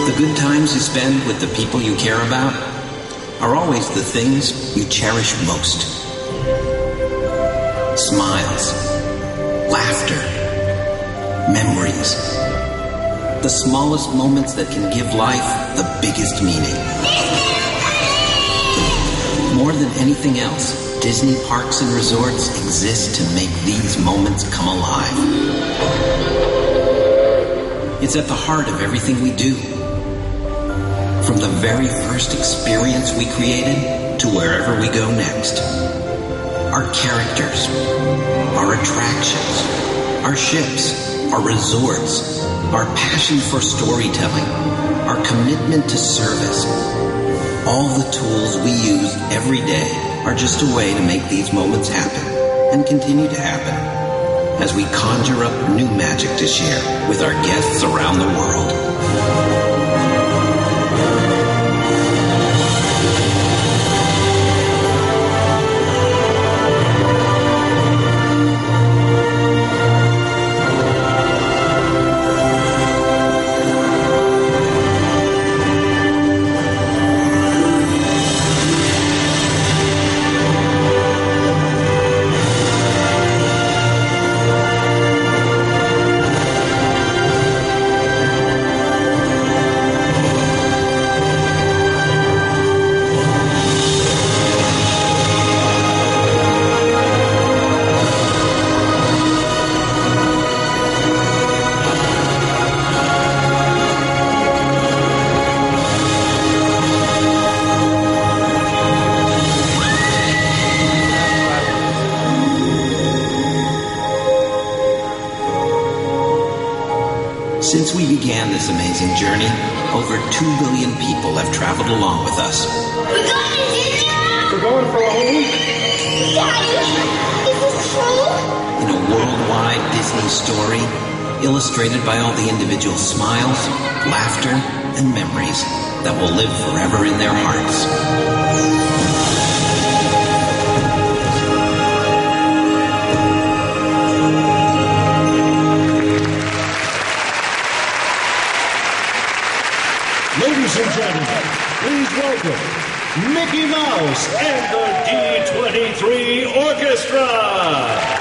The good times you spend with the people you care about are always the things you cherish most. Smiles, laughter, memories. The smallest moments that can give life the biggest meaning. More than anything else, Disney parks and resorts exist to make these moments come alive. It's at the heart of everything we do. From the very first experience we created to wherever we go next. Our characters, our attractions, our ships, our resorts, our passion for storytelling, our commitment to service. All the tools we use every day are just a way to make these moments happen and continue to happen as we conjure up new magic to share with our guests around the world. Since we began this amazing journey, over 2 billion people have traveled along with us. We're going to Disneyland! We're going for a whole week. Daddy, is this true? In a worldwide Disney story, illustrated by all the individual smiles, laughter, and memories that will live forever in their hearts. Ladies and gentlemen, please welcome Mickey Mouse and the D23 Orchestra.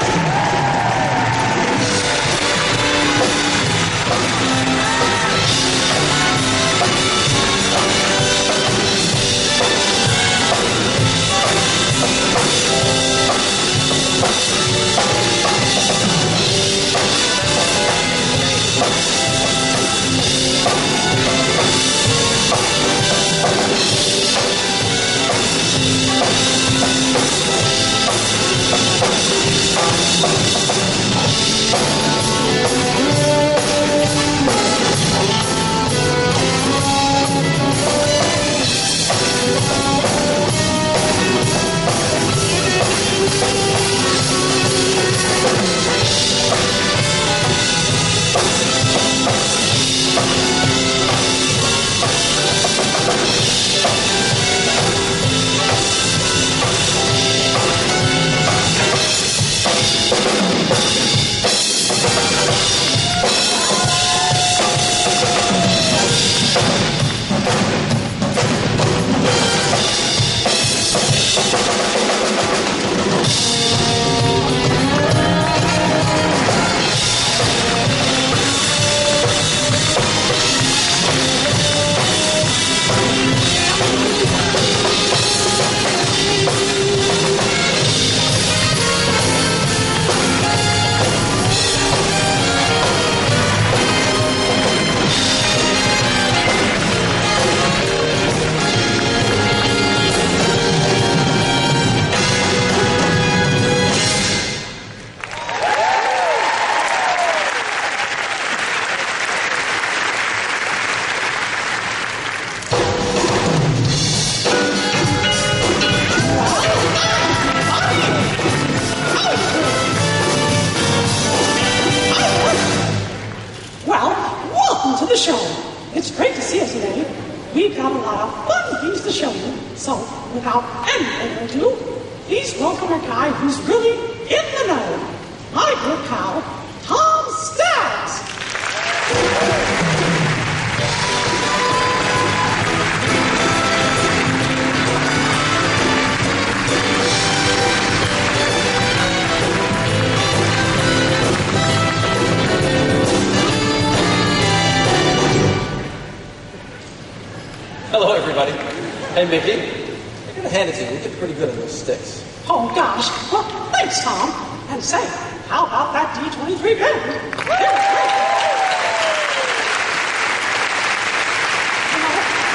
Hey, Mickey, I gotta hand it to you. We get pretty good at those sticks. Oh, gosh. Well, thanks, Tom. And say, how about that D23 band?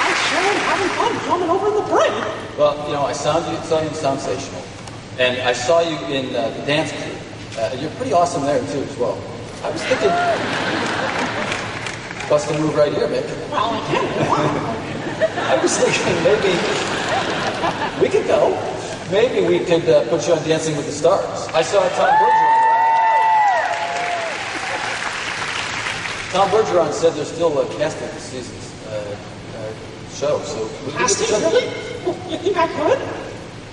I sure am having fun coming over in the parade. Well, I saw you in Sensational, and I saw you in the dance crew. You're pretty awesome there, too, as well. I was thinking, bust a move right here, Mick. Well, I can't. I was thinking maybe we could go. Maybe we could put you on Dancing with the Stars. I saw Tom Bergeron said they're still casting this season's show, so we could Casting, really? You think I could?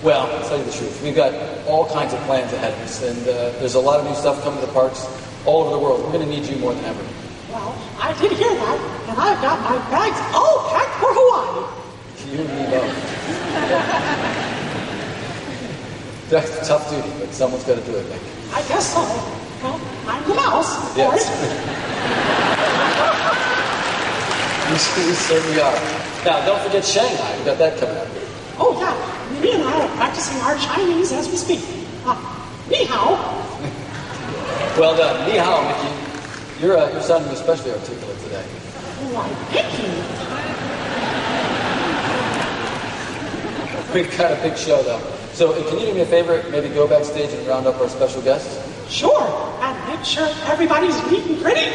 Well, I'll tell you the truth. We've got all kinds of plans ahead of us, and there's a lot of new stuff coming to the parks all over the world. We're going to need you more than ever. Well, I did hear that, and I've got my bags all packed for Hawaii. You and me both. That's a tough duty, but someone's got to do it, Nick. I guess so. Well, I'm the mouse, of Yes. course. We certainly are. Now, don't forget Shanghai. We've got that coming up. Oh, yeah. Me and I are practicing our Chinese as we speak. Ni hao. Well done. Ni hao, Mickey. You're sounding especially articulate today. Why, thank you. We've got a big show, though. So can you do me a favor? Maybe go backstage and round up our special guests? Sure. And make sure everybody's neat and pretty.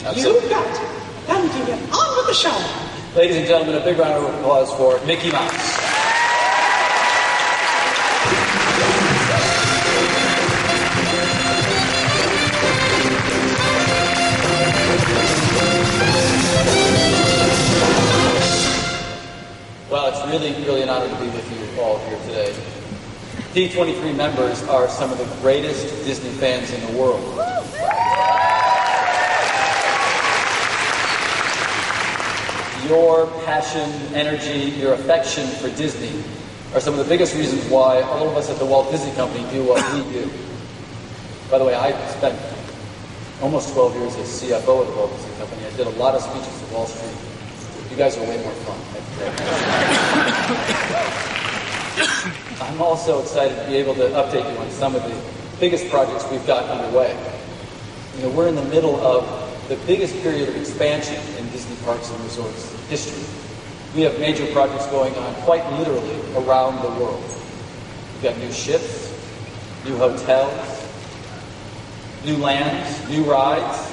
Absolutely. You got it. Then we can get on with the show. Ladies and gentlemen, a big round of applause for Mickey Mouse. Well, it's really, really an honor to be with you all here today. D23 members are some of the greatest Disney fans in the world. Your passion, energy, your affection for Disney are some of the biggest reasons why all of us at the Walt Disney Company do what we do. By the way, I spent almost 12 years as CFO of the Walt Disney Company. I did a lot of speeches at Wall Street. You guys are way more fun. I'm also excited to be able to update you on some of the biggest projects we've got underway. We're in the middle of the biggest period of expansion in Disney parks and resorts history. We have major projects going on quite literally around the world. We've got new ships, new hotels, new lands, new rides,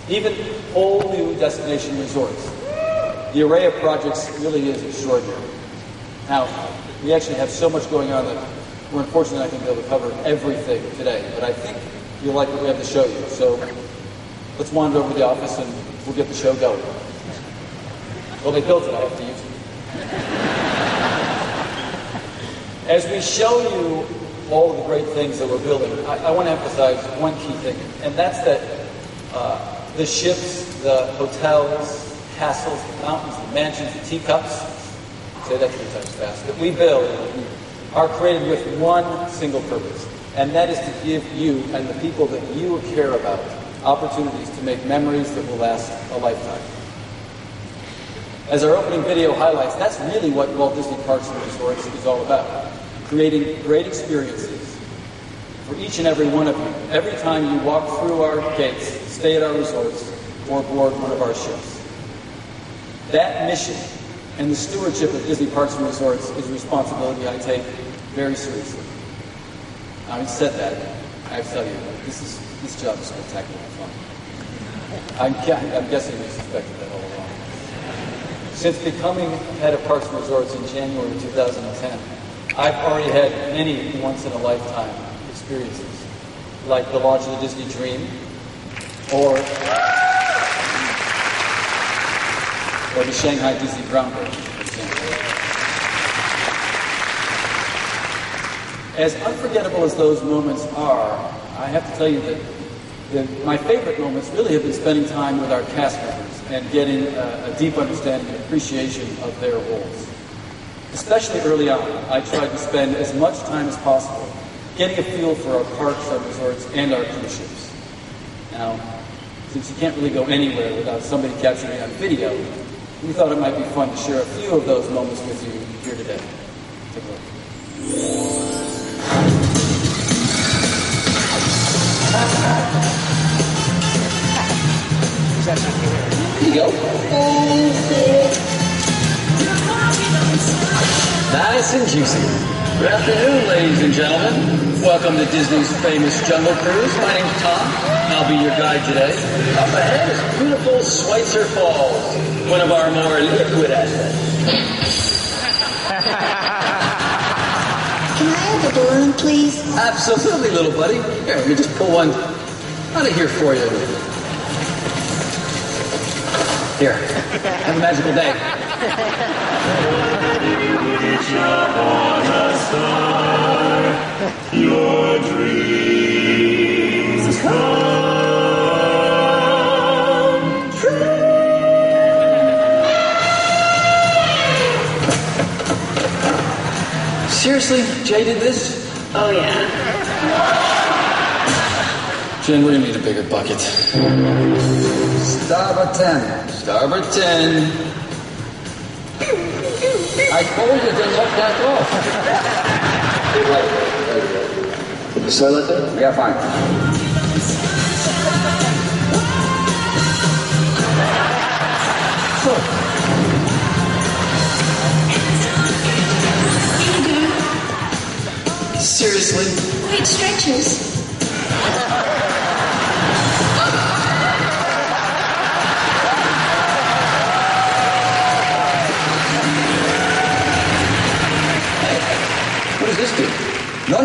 even whole new destination resorts. The array of projects really is extraordinary. Now, we actually have so much going on that we're unfortunately not going to be able to cover everything today, but I think you'll like what we have to show you. So let's wander over to the office and we'll get the show going. Well, they built it, I have to use it. As we show you all of the great things that we're building, I want to emphasize one key thing, and that's that the ships, the hotels, castles, the mountains, the mansions, the teacups, say that 3 times fast, that we build are created with one single purpose, and that is to give you and the people that you care about opportunities to make memories that will last a lifetime. As our opening video highlights, that's really what Walt Disney Parks and Resorts is all about. Creating great experiences for each and every one of you every time you walk through our gates, stay at our resorts, or board one of our ships. That mission and the stewardship of Disney Parks and Resorts is a responsibility I take very seriously. Having said that, I have to tell you, this job is spectacularly fun. I'm guessing you suspected that all along. Since becoming head of Parks and Resorts in January 2010, I've already had many once-in-a-lifetime experiences, like the launch of the Disney Dream, or the Shanghai Disney groundbreaking, for example. As unforgettable as those moments are, I have to tell you that my favorite moments really have been spending time with our cast members and getting a deep understanding and appreciation of their roles. Especially early on, I tried to spend as much time as possible getting a feel for our parks, our resorts, and our cruise ships. Now, since you can't really go anywhere without somebody capturing it on video, we thought it might be fun to share a few of those moments with you here today. Take a look. Here you go. Nice and juicy. Good afternoon, ladies and gentlemen. Welcome to Disney's famous Jungle Cruise. My name's Tom, and I'll be your guide today. Up ahead is beautiful Schweitzer Falls, one of our more liquid assets. Can I have a balloon, please? Absolutely, little buddy. Here, let me just pull one out of here for you. Here, have a magical day. Your dreams come true. Seriously, Jay did this? Oh, yeah. Jen, we're gonna need a bigger bucket. Starboard 10. Starboard 10. I told you it didn't look that low. The toilet there? Yeah, fine. Seriously? It stretches. What does this do? No.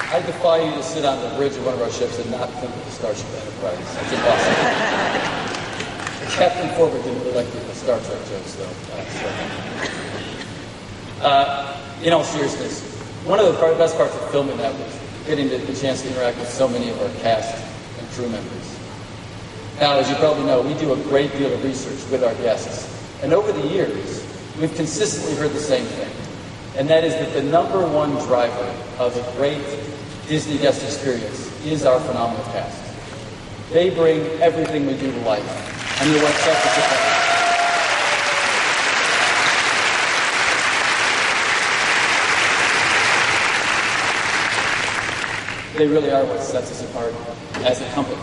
I defy you to sit on the bridge of one of our ships and not think of the Starship Enterprise. It's impossible. Captain Corbett didn't really like the Star Trek jokes, though. In all seriousness, one of the best parts of filming that was getting the chance to interact with so many of our cast and crew members. Now, as you probably know, we do a great deal of research with our guests. And over the years, we've consistently heard the same thing. And that is that the number one driver of a great Disney guest experience is our phenomenal cast. They bring everything we do to life. And they're what sets us apart. They really are what sets us apart as a company.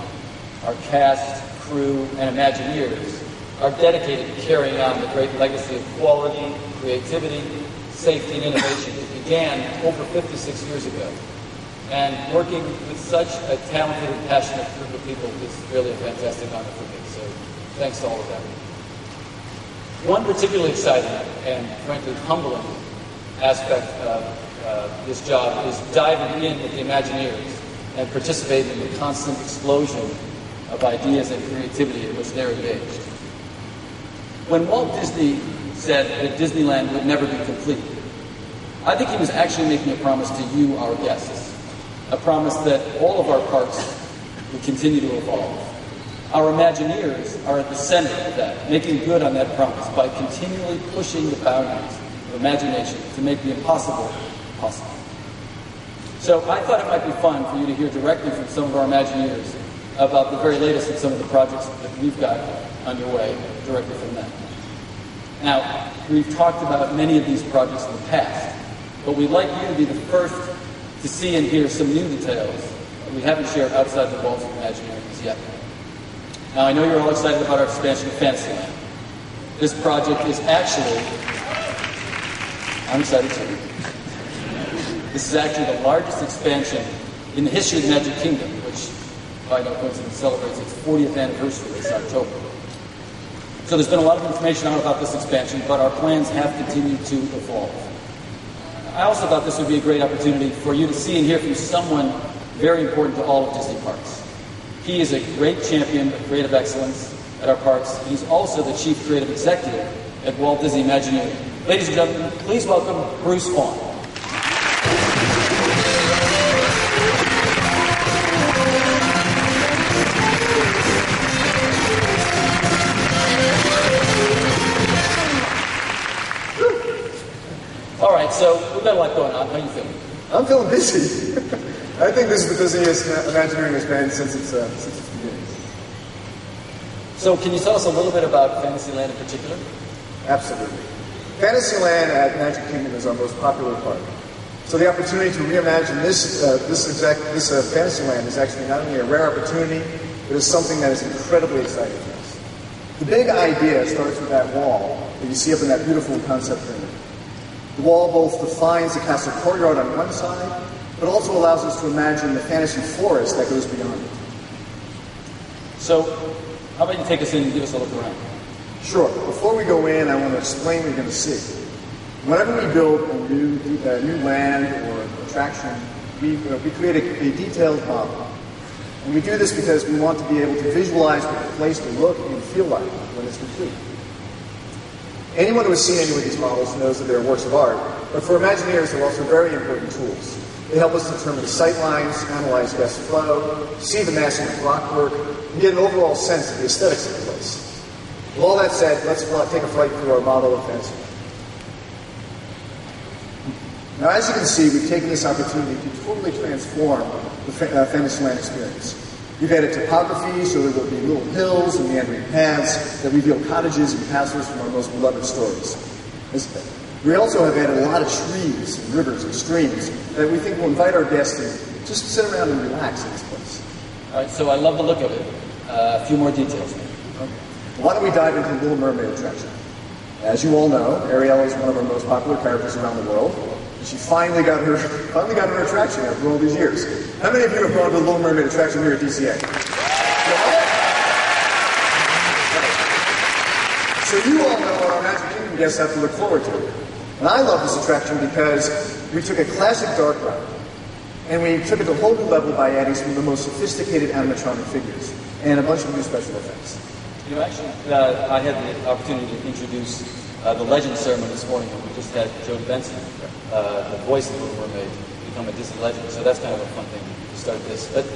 Our cast, crew, and Imagineers are dedicated to carrying on the great legacy of quality, creativity, safety, and innovation that began over 56 years ago. And working with such a talented and passionate group of people is really a fantastic honor for me. So thanks to all of them. One particularly exciting and frankly humbling aspect of this job is diving in with the Imagineers and participating in the constant explosion of ideas and creativity in which they're engaged. When Walt Disney said that Disneyland would never be complete, I think he was actually making a promise to you, our guests. A promise that all of our parks would continue to evolve. Our Imagineers are at the center of that, making good on that promise by continually pushing the boundaries of imagination to make the impossible possible. So I thought it might be fun for you to hear directly from some of our Imagineers about the very latest in some of the projects that we've got underway directly from them. Now, we've talked about many of these projects in the past, but we'd like you to be the first to see and hear some new details that we haven't shared outside the walls of Imagineers yet. Now, I know you're all excited about our expansion of Fantasyland. This project is actually, I'm excited too. This is actually the largest expansion in the history of the Magic Kingdom, which, by no coincidence, celebrates its 40th anniversary this October. So there's been a lot of information out about this expansion, but our plans have continued to evolve. I also thought this would be a great opportunity for you to see and hear from someone very important to all of Disney parks. He is a great champion of creative excellence at our parks. He's also the chief creative executive at Walt Disney Imagineering. Ladies and gentlemen, please welcome Bruce Vaughn. so we've got a lot going on. How are you feeling? I'm feeling busy. I think this is the busiest Imagineering has been since its beginning. So can you tell us a little bit about Fantasyland in particular? Absolutely. Fantasyland at Magic Kingdom is our most popular park. So the opportunity to reimagine this Fantasyland is actually not only a rare opportunity, but is something that is incredibly exciting to us. The big idea starts with that wall that you see up in that beautiful concept room. The wall both defines the castle courtyard on one side, but also allows us to imagine the fantasy forest that goes beyond it. So, how about you take us in and give us a look around? Sure. Before we go in, I want to explain what you're going to see. Whenever we build a new land or attraction, we create a detailed model. And we do this because we want to be able to visualize what the place will look and feel like when it's complete. Anyone who has seen any of these models knows that they're works of art, but for Imagineers, they're also very important tools. They help us determine the sight lines, analyze guest flow, see the massing of rockwork, and get an overall sense of the aesthetics of the place. With all that said, let's take a flight through our model of Fantasyland. Now, as you can see, we've taken this opportunity to totally transform the Fantasyland experience. We've added topography so there will be little hills and meandering paths that reveal cottages and castles from our most beloved stories. We also have added a lot of trees and rivers and streams that we think will invite our guests to just sit around and relax in this place. All right, so I love the look of it. A few more details. Okay. Why don't we dive into the Little Mermaid attraction? As you all know, Ariel is one of our most popular characters around the world. And she finally got her attraction after all these years. How many of you have gone to the Little Mermaid attraction here at DCA? So you all know what our Magic Kingdom guests have to look forward to. And I love this attraction because we took a classic dark ride and we took it to a whole new level by adding some of the most sophisticated animatronic figures and a bunch of new special effects. You know, actually, I had the opportunity to introduce the Legend ceremony this morning, and we just had Jodie Benson, the voice of the Little Mermaid, become a Disney legend. So that's kind of a fun thing to start this. But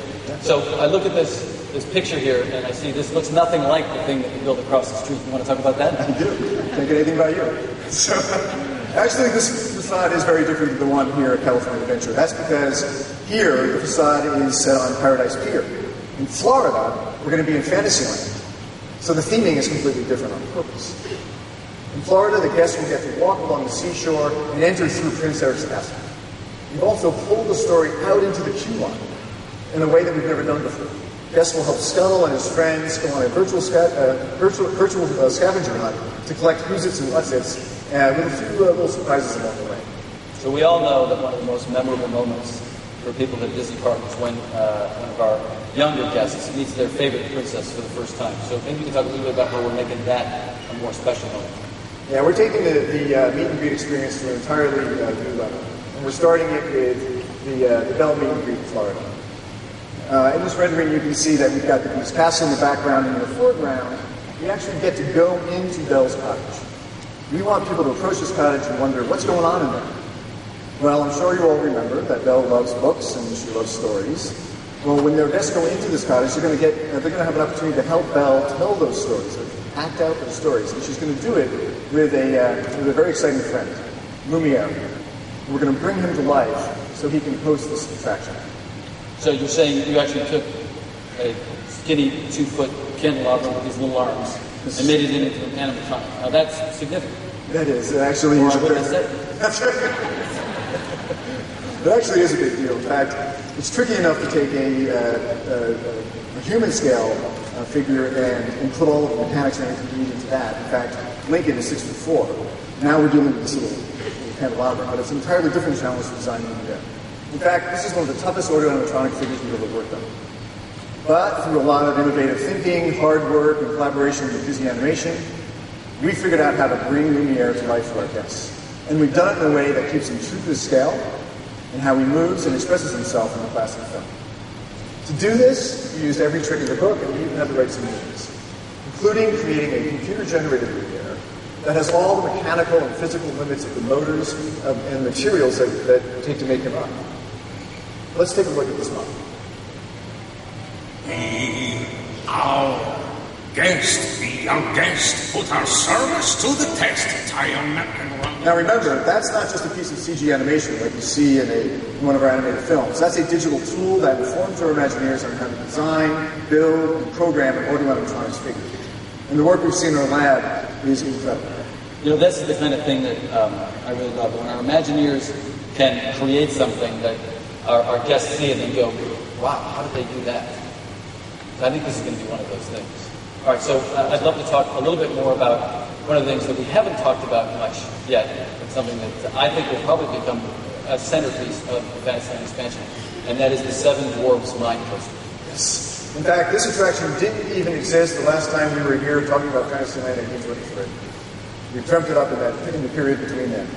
so I look at this picture here, and I see this looks nothing like the thing that we built across the street. You want to talk about that? I do. Can't get anything about you. So actually, this facade is very different than the one here at California Adventure. That's because here the facade is set on Paradise Pier. In Florida, we're going to be in Fantasyland. So the theming is completely different on purpose. In Florida, the guests will get to walk along the seashore and enter through Prince Eric's castle. We've also pulled the story out into the queue line in a way that we've never done before. Guests will help Scuttle and his friends go on a virtual scavenger hunt to collect who's-its and what's-its, with a few little surprises along the way. So we all know that one of the most memorable moments for people at Disney Park is when one of our younger guests meets their favorite princess for the first time. So maybe you can talk a little bit about how we're making that a more special moment. Yeah, we're taking the meet and greet experience to an entirely new level. And we're starting it with the Belle meet and greet in Florida. In this rendering, you can see that we've got the Beast Castle in the background, and in the foreground, we actually get to go into Belle's cottage. We want people to approach this cottage and wonder, what's going on in there? Well, I'm sure you all remember that Belle loves books and she loves stories. Well, when their guests go into this cottage, they're going to have an opportunity to help Belle tell those stories, act out those stories, and she's going to do it with a very exciting friend, Lumiere. We're going to bring him to life so he can host this attraction. So you're saying you actually took a skinny 2-foot candelabra with these little arms and made it into an animatronic. Now that's significant. That is. It actually is. That's right. It actually is a big deal. In fact, it's tricky enough to take a human scale figure and put all of the mechanics and everything you need into that. In fact, Lincoln is 6'4". Now we're dealing with this little candelabra, but it's an entirely different challenge for designing it. In fact, this is one of the toughest audio animatronic figures we've ever worked on. But through a lot of innovative thinking, hard work, and collaboration with Disney Animation, we figured out how to bring Lumiere to life for our guests. And we've done it in a way that keeps him true to the scale and how he moves and expresses himself in the classic film. To do this, we used every trick in the book, and we even had to write some movies, including creating a computer-generated Lumiere that has all the mechanical and physical limits of the motors and materials that take to make him up. Let's take a look at this model. Guest, the young guest, put our service to the test. Tie your napkin around. Now remember, that's not just a piece of CG animation like you see in one of our animated films. That's a digital tool that informs our Imagineers on how to design, build, and program an audio animatronics figure. And the work we've seen in our lab is incredible. You know, this is the kind of thing that I really love. When our Imagineers can create something that our guests see and then go, wow, how did they do that? I think this is going to be one of those things. All right, so I'd love to talk a little bit more about one of the things that we haven't talked about much yet, but something that I think will probably become a centerpiece of the Fantasyland expansion, and that is the Seven Dwarfs Mine Coaster. Yes. In fact, this attraction didn't even exist the last time we were here talking about Fantasyland in D23. We dreamt it up in the period between them.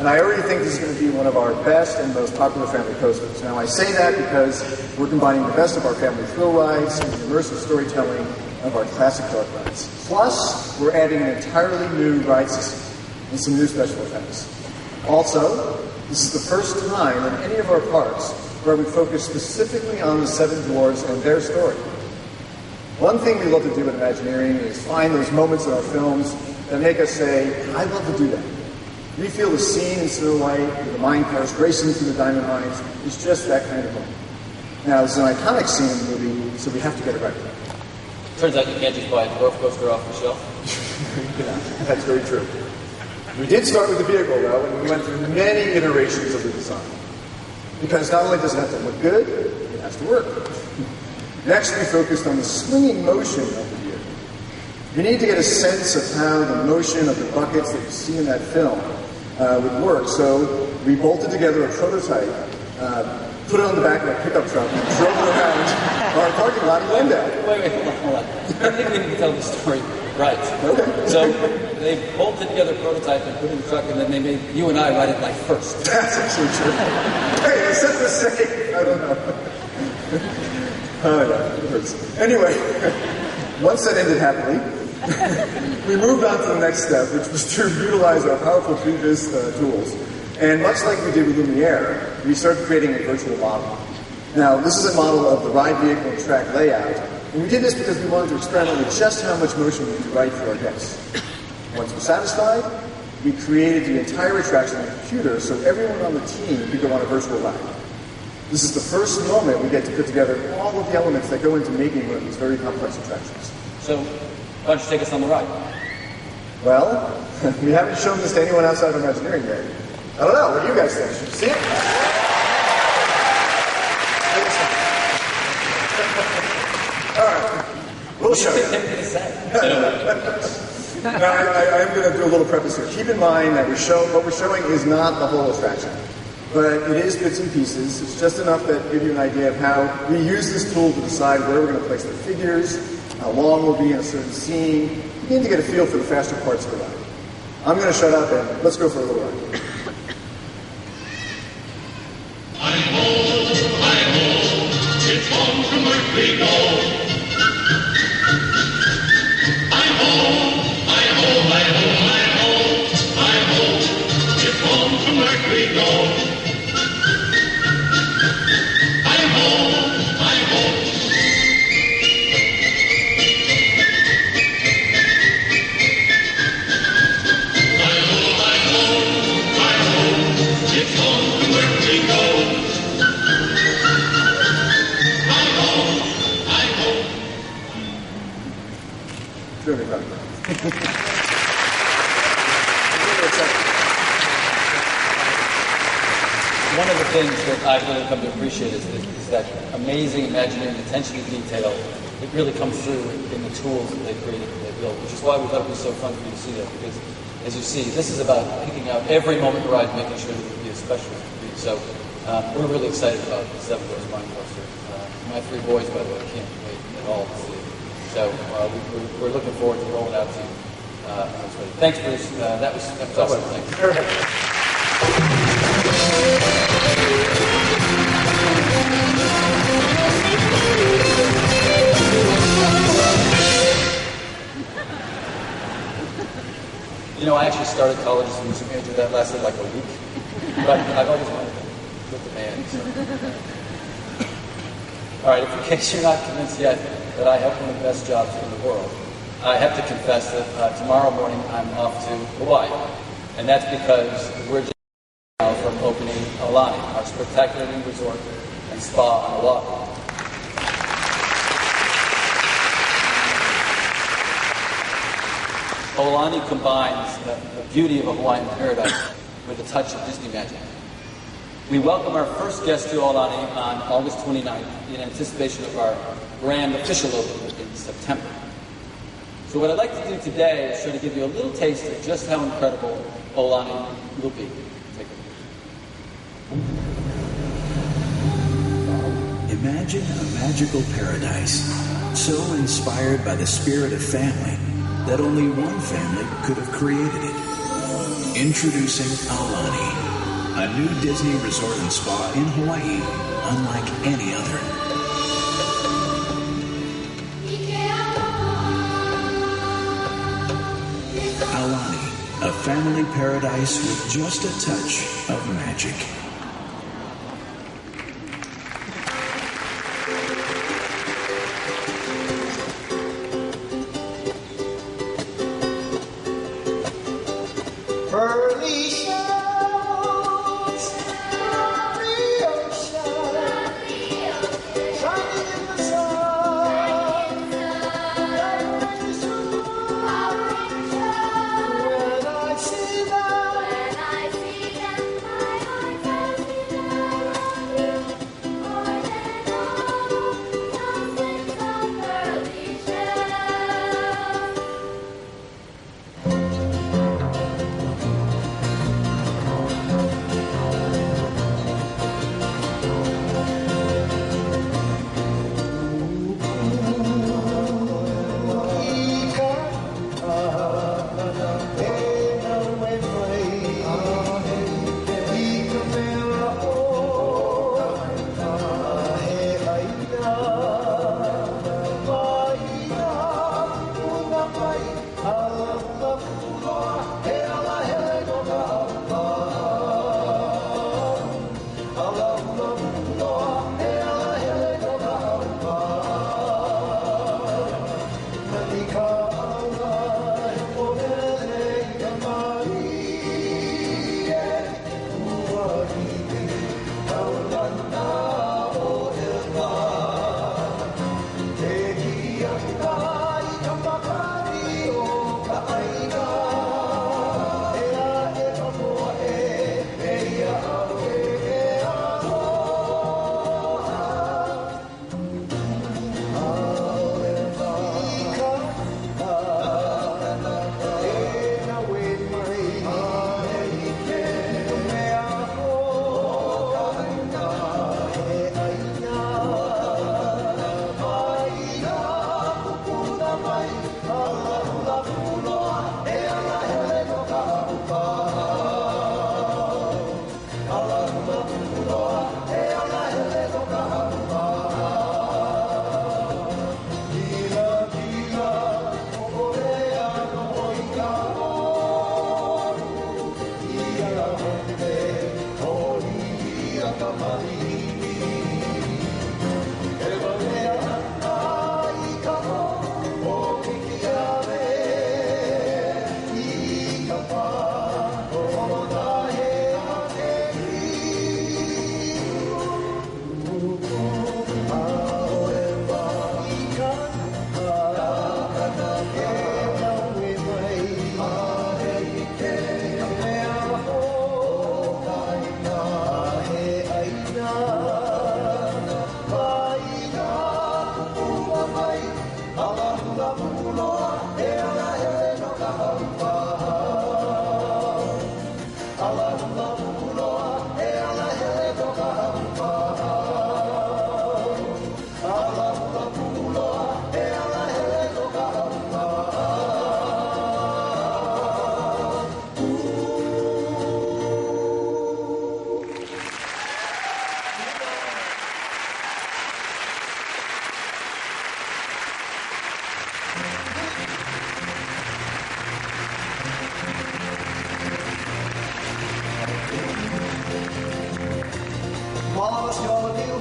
And I already think this is going to be one of our best and most popular family coasters. Now, I say that because we're combining the best of our family thrill rides and the immersive storytelling of our classic dark rides. Plus, we're adding an entirely new ride system and some new special effects. Also, this is the first time in any of our parks where we focus specifically on the Seven Dwarfs and their story. One thing we love to do at Imagineering is find those moments in our films that make us say, I'd love to do that. We feel the scene in Snow White with the mine cars racing through the diamond mines is just that kind of moment. Now, this is an iconic scene in the movie, so we have to get it right. Turns out you can't just buy a dwarf coaster off the shelf. Yeah, that's very true. We did start with the vehicle, though, and we went through many iterations of the design. Because not only does it have to look good, it has to work. Next, we focused on the swinging motion of the vehicle. You need to get a sense of how the motion of the buckets that you see in that film would work. So we bolted together a prototype, put it on the back of a pickup truck, and drove it around our parking lot in Glendale. Wait, hold on. I think we need to tell the story right. Okay. So they bolted together a prototype and put it in the truck, and then they made you and I ride it like first. That's actually true. Hey, I said the same. I don't know. Oh, yeah, it hurts. Anyway, once that ended happily, we moved on to the next step, which was to utilize our powerful previous tools. And much like we did with Lumiere, we started creating a virtual model. Now, this is a model of the ride vehicle and track layout, and we did this because we wanted to experiment with just how much motion we could write for our guests. Once we're satisfied, we created the entire attraction on a computer so everyone on the team could go on a virtual ride. This is the first moment we get to put together all of the elements that go into making one of these very complex attractions. So, why don't you take us on the ride? Well, we haven't shown this to anyone outside of Imagineering yet. I don't know. What do you guys think? Should we see it? All right. We'll show you. Now, I am going to do a little preface here. Keep in mind that what we're showing is not the whole attraction. But it is bits and pieces. It's just enough that give you an idea of how we use this tool to decide where we're going to place the figures, how long we'll be in a certain scene. You need to get a feel for the faster parts of the ride. I'm going to shut up and let's go for a little ride. Hi-ho, it's home from where we go. Hi-ho, it's home from where we go. One of the things that I've really come to appreciate is that amazing Imagineering attention to detail that really comes through in the tools that they created and they built, which is why we thought it was so fun for you to see that, because as you see, this is about picking out every moment of the ride and making sure that it would be as special as it could be. So we're really excited about the Seven Dwarfs Mine Coaster. My three boys, by the way, can't wait at all to see it. So we're looking forward to rolling out to you. Thanks, Bruce. That was awesome. Thanks. You know, I actually started college as a music major. That lasted like a week. But I've always wanted to with the band. So. All right, in case you're not convinced yet that I have one of the best jobs in the world, I have to confess that tomorrow morning I'm off to Hawaii, and that's because we're just now from opening Aulani, our spectacular new resort and spa on Oahu. Aulani combines the beauty of a Hawaiian paradise with a touch of Disney magic. We welcome our first guest to Aulani on August 29th in anticipation of our grand official opening in September. So what I'd like to do today is try to give you a little taste of just how incredible Aulani will be. Take a look. Imagine a magical paradise, so inspired by the spirit of family that only one family could have created it. Introducing Aulani, a new Disney resort and spa in Hawaii, unlike any other. Aulani, a family paradise with just a touch of magic.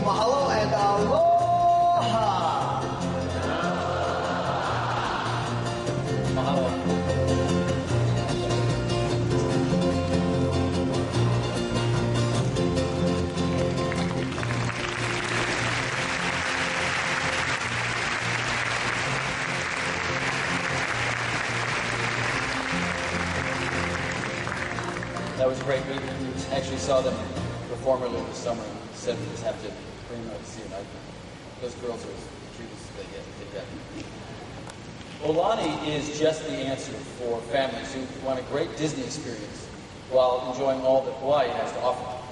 Mahalo and aloha! That was great. We actually saw them perform earlier this summer and said we just have to bring them out to see them. Those girls are as cute as they get. Aulani is just the answer for families who want a great Disney experience while enjoying all that Hawaii has to offer.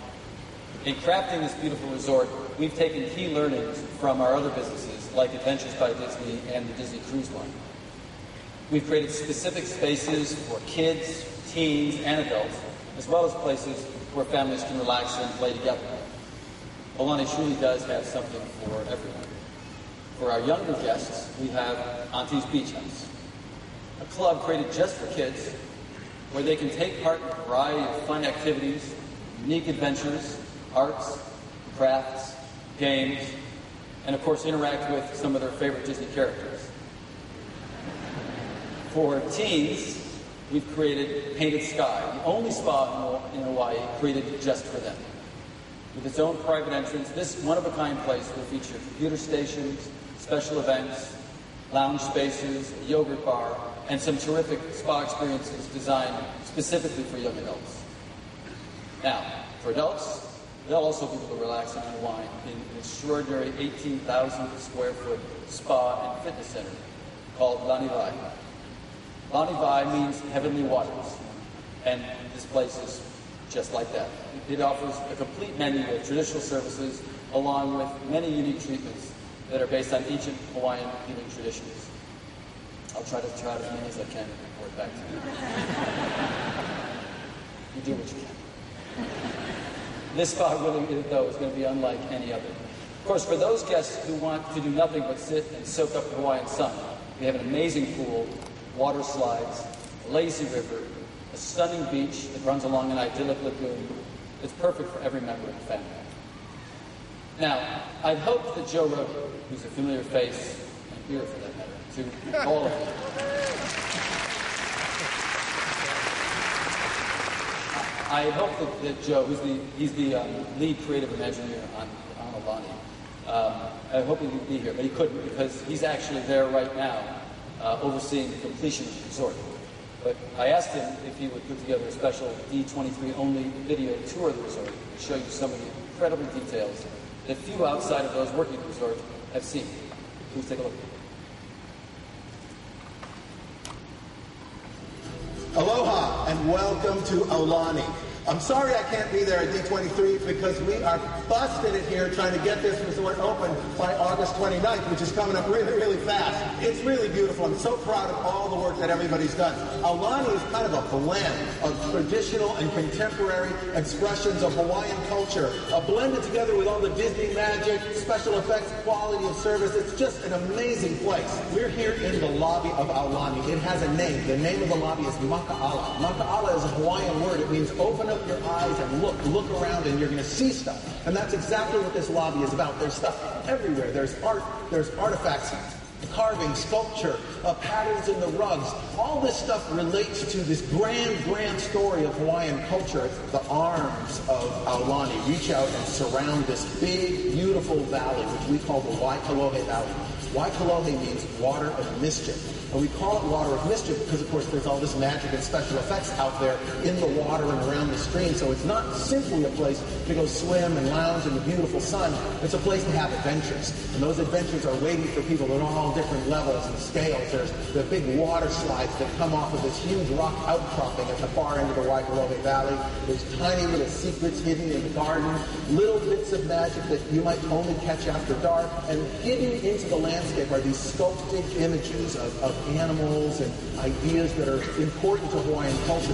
In crafting this beautiful resort, we've taken key learnings from our other businesses like Adventures by Disney and the Disney Cruise Line. We've created specific spaces for kids, teens, and adults, as well as places where families can relax and play together. Aulani truly does have something for everyone. For our younger guests, we have Auntie's Beach House, a club created just for kids where they can take part in a variety of fun activities, unique adventures, arts, crafts, games, and of course interact with some of their favorite Disney characters. For teens, we've created Painted Sky, the only spa in Hawaii created just for them. With its own private entrance, this one-of-a-kind place will feature computer stations, special events, lounge spaces, a yogurt bar, and some terrific spa experiences designed specifically for young adults. Now, for adults, they'll also be able to relax and unwind in an extraordinary 18,000 square foot spa and fitness center called Lani Vai. Lani Vai means heavenly waters, and this place is just like that. It offers a complete menu of traditional services along with many unique treatments that are based on ancient Hawaiian healing traditions. I'll try to try as many as I can and report back to you. You do what you can. This spa really, though, is going to be unlike any other. Of course, for those guests who want to do nothing but sit and soak up the Hawaiian sun, we have an amazing pool, water slides, a lazy river, a stunning beach that runs along an idyllic lagoon. It's perfect for every member of the family. Now, I'd hoped that Joe Rogan, who's a familiar face, and ear for that matter, to all of you, I hope that Joe, he's the lead creative Imagineer on Aulani, I hope he would be here, but he couldn't because he's actually there right now overseeing the completion of the resort. But I asked him if he would put together a special D23 only video tour of the resort to show you some of the incredible details that few outside of those working at the resort have seen. Please take a look. Aloha and welcome to Aulani. I'm sorry I can't be there at D23 because we are busting it here trying to get this resort open by August 29th, which is coming up really, really fast. It's really beautiful. I'm so proud of all the work that everybody's done. Aulani is kind of a blend of traditional and contemporary expressions of Hawaiian culture, blended together with all the Disney magic, special effects, quality of service. It's just an amazing place. We're here in the lobby of Aulani. It has a name. The name of the lobby is Maka'ala. Maka'ala is a Hawaiian word. It means open up your eyes and look around and you're going to see stuff. And that's exactly what this lobby is about. There's stuff everywhere. There's art, there's artifacts, carving, sculpture, patterns in the rugs. All this stuff relates to this grand story of Hawaiian culture. The arms of Aulani reach out and surround this big, beautiful valley, which we call the Waikolohe Valley. Waikolohe means water of mischief. And we call it water of mischief because, of course, there's all this magic and special effects out there in the water and around the stream. So it's not simply a place to go swim and lounge in the beautiful sun. It's a place to have adventures. And those adventures are waiting for people at all different levels and scales. There's the big water slides that come off of this huge rock outcropping at the far end of the Waikolohe Valley. There's tiny little secrets hidden in the garden, little bits of magic that you might only catch after dark. And hidden into the landscape are these sculpted images of animals and ideas that are important to Hawaiian culture.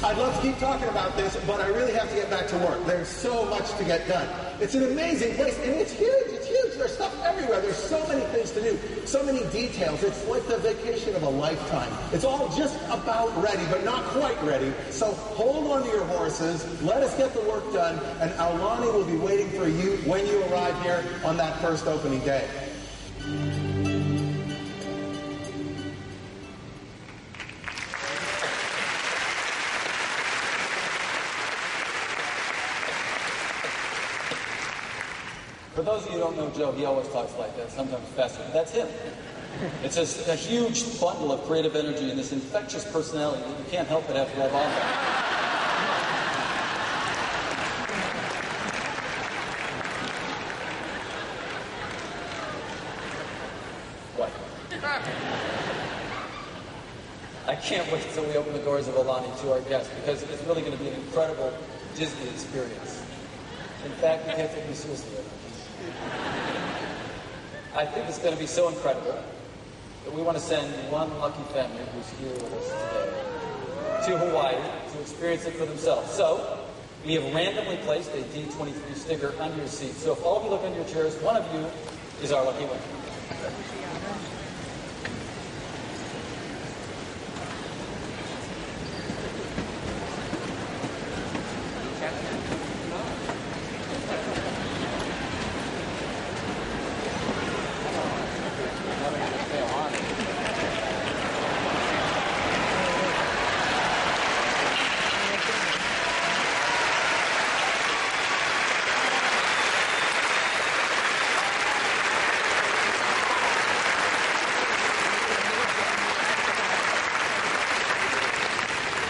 I'd love to keep talking about this, but I really have to get back to work. There's so much to get done. It's an amazing place, and it's huge. It's huge. There's stuff everywhere. There's so many things to do, so many details. It's like the vacation of a lifetime. It's all just about ready, but not quite ready. So hold on to your horses. Let us get the work done, and Aulani will be waiting for you when you arrive here on that first opening day. For those of you who don't know Joe, he always talks like that, sometimes faster. But that's him. It's a huge bundle of creative energy and this infectious personality that you can't help but have to love on. What? I can't wait till we open the doors of Aulani to our guests because it's really going to be an incredible Disney experience. In fact, you can't take me seriously. I think it's going to be so incredible that we want to send one lucky family who's here with us today to Hawaii to experience it for themselves. So, we have randomly placed a D23 sticker under your seat. So if all of you look under your chairs, one of you is our lucky winner.